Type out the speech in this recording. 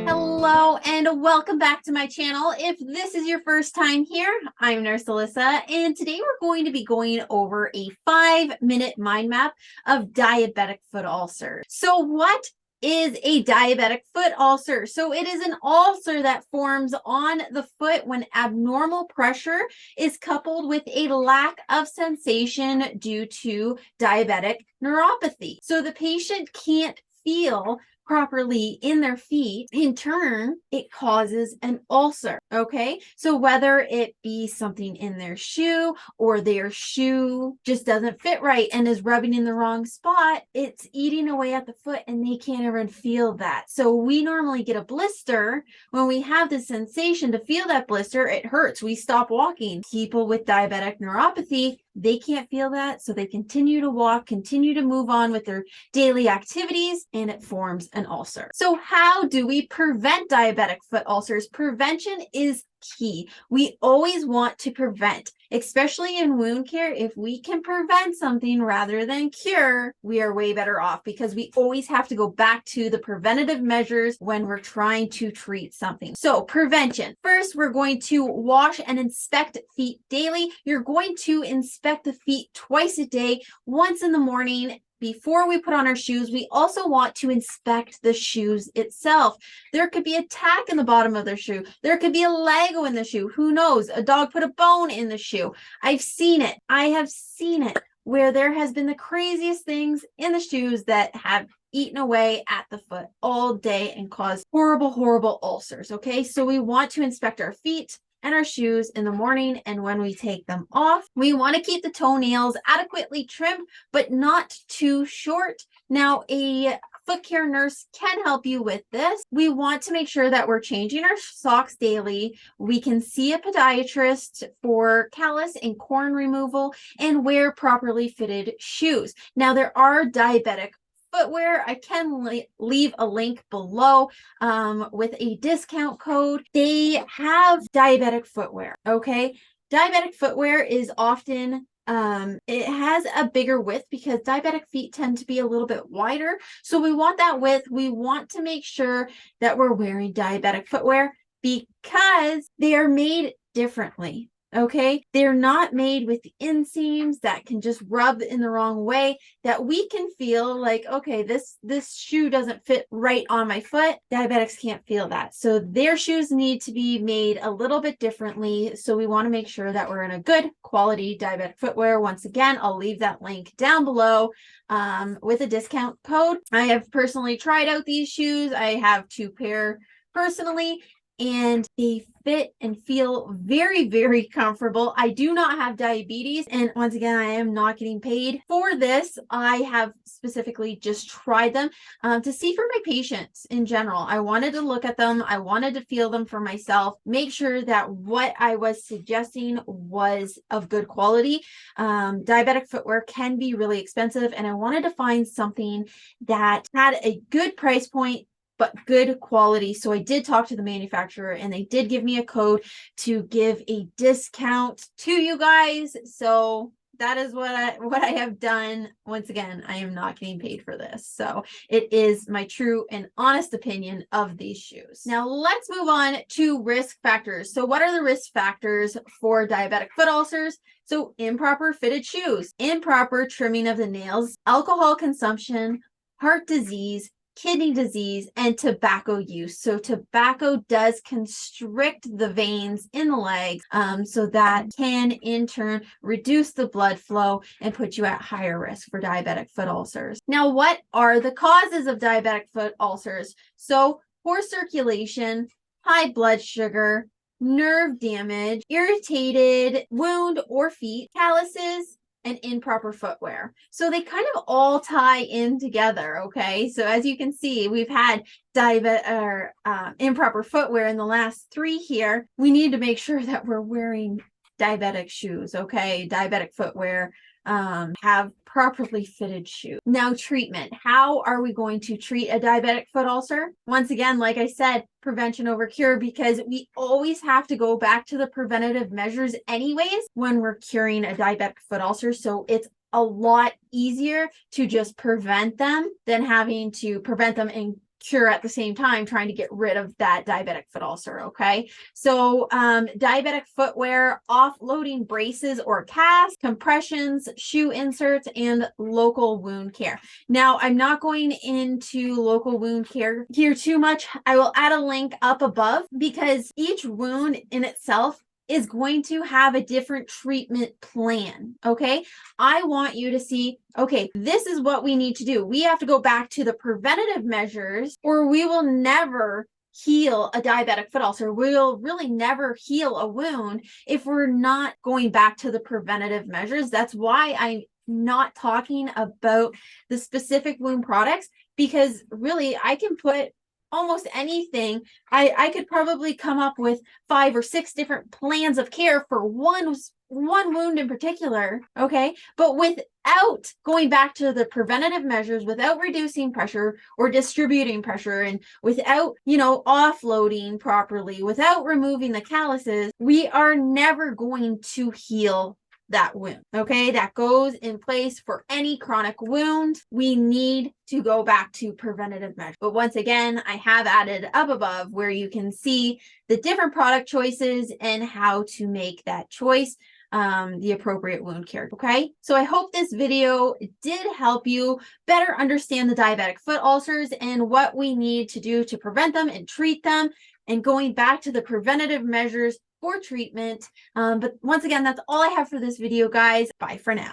Hello and welcome back to my channel. If this is your first time here, I'm Nurse Alyssa, and today we're going to be going over a 5-minute mind map of diabetic foot ulcers. So what is a diabetic foot ulcer? So it is an ulcer that forms on the foot when abnormal pressure is coupled with a lack of sensation due to diabetic neuropathy. So the patient can't feel properly in their feet. In turn, it causes an ulcer. Okay, so whether it be something in their shoe or their shoe just doesn't fit right and is rubbing in the wrong spot, it's eating away at the foot and they can't even feel that. So we normally get a blister when we have the sensation to feel that blister. It hurts, we stop walking. People with diabetic neuropathy, they can't feel that, so they continue to walk, continue to move on with their daily activities, and it forms an ulcer. So how do we prevent diabetic foot ulcers? Prevention is key. We always want to prevent, especially in wound care. If we can prevent something rather than cure, we are way better off, because we always have to go back to the preventative measures when we're trying to treat something. So prevention. First, we're going to wash and inspect feet daily. You're going to inspect the feet twice a day, once in the morning before we put on our shoes. We also want to inspect the shoes itself. There could be a tack in the bottom of their shoe. There could be a Lego in the shoe. Who knows? A dog put a bone in the shoe. I've seen it. I have seen it where there has been the craziest things in the shoes that have eaten away at the foot all day and caused horrible, horrible ulcers. Okay, so we want to inspect our feet and our shoes in the morning, and when we take them off, we want to keep the toenails adequately trimmed, but not too short. Now, a foot care nurse can help you with this. We want to make sure that we're changing our socks daily. We can see a podiatrist for callus and corn removal, and wear properly fitted shoes. Now, there are diabetic footwear. I can leave a link below with a discount code. They have diabetic footwear. Okay, diabetic footwear is often it has a bigger width because diabetic feet tend to be a little bit wider, so we want that width. We want to make sure that we're wearing diabetic footwear because they are made differently. Okay, they're not made with the inseams that can just rub in the wrong way, that we can feel like, okay, this shoe doesn't fit right on my foot. Diabetics can't feel that, so their shoes need to be made a little bit differently. So we want to make sure that we're in a good quality diabetic footwear. Once again, I'll leave that link down below with a discount code. I have personally tried out these shoes. I have 2 pair personally, and they fit and feel very, very comfortable. I do not have diabetes, and once again, I am not getting paid for this. I have specifically just tried them to see for my patients in general. I wanted to look at them. I wanted to feel them for myself, make sure that what I was suggesting was of good quality. Diabetic footwear can be really expensive, and I wanted to find something that had a good price point but good quality. So I did talk to the manufacturer, and they did give me a code to give a discount to you guys. So that is what I have done. Once again, I am not getting paid for this, so it is my true and honest opinion of these shoes. Now let's move on to risk factors. So what are the risk factors for diabetic foot ulcers? So improper fitted shoes, improper trimming of the nails, alcohol consumption, heart disease, kidney disease, and tobacco use. So tobacco does constrict the veins in the legs, so that can in turn reduce the blood flow and put you at higher risk for diabetic foot ulcers. Now, what are the causes of diabetic foot ulcers? So poor circulation, high blood sugar, nerve damage, irritated wound or feet, calluses, and improper footwear. So they kind of all tie in together. Okay, so as you can see, we've had improper footwear in the last 3 here. We need to make sure that we're wearing diabetic shoes. Okay, diabetic footwear, have properly fitted shoes. Now, treatment. How are we going to treat a diabetic foot ulcer? Once again, like I said, prevention over cure, because we always have to go back to the preventative measures anyways when we're curing a diabetic foot ulcer. So it's a lot easier to just prevent them than having to prevent them and cure at the same time, trying to get rid of that diabetic foot ulcer. Okay, so diabetic footwear, offloading braces or casts, compressions, shoe inserts, and local wound care. Now, I'm not going into local wound care here too much. I will add a link up above because each wound in itself is going to have a different treatment plan. Okay, I want you to see, okay, this is what we need to do. We have to go back to the preventative measures, or we will never heal a diabetic foot ulcer. We'll really never heal a wound if we're not going back to the preventative measures. That's why I'm not talking about the specific wound products, because really I can put almost anything. I could probably come up with 5 or 6 different plans of care for one wound in particular. Okay, but without going back to the preventative measures, without reducing pressure or distributing pressure, and without, offloading properly, without removing the calluses, we are never going to heal that wound. Okay, that goes in place for any chronic wound. We need to go back to preventative measures. But once again, I have added up above where you can see the different product choices and how to make that choice the appropriate wound care. Okay, so I hope this video did help you better understand the diabetic foot ulcers and what we need to do to prevent them and treat them, and going back to the preventative measures for treatment. But once again, that's all I have for this video, guys. Bye for now.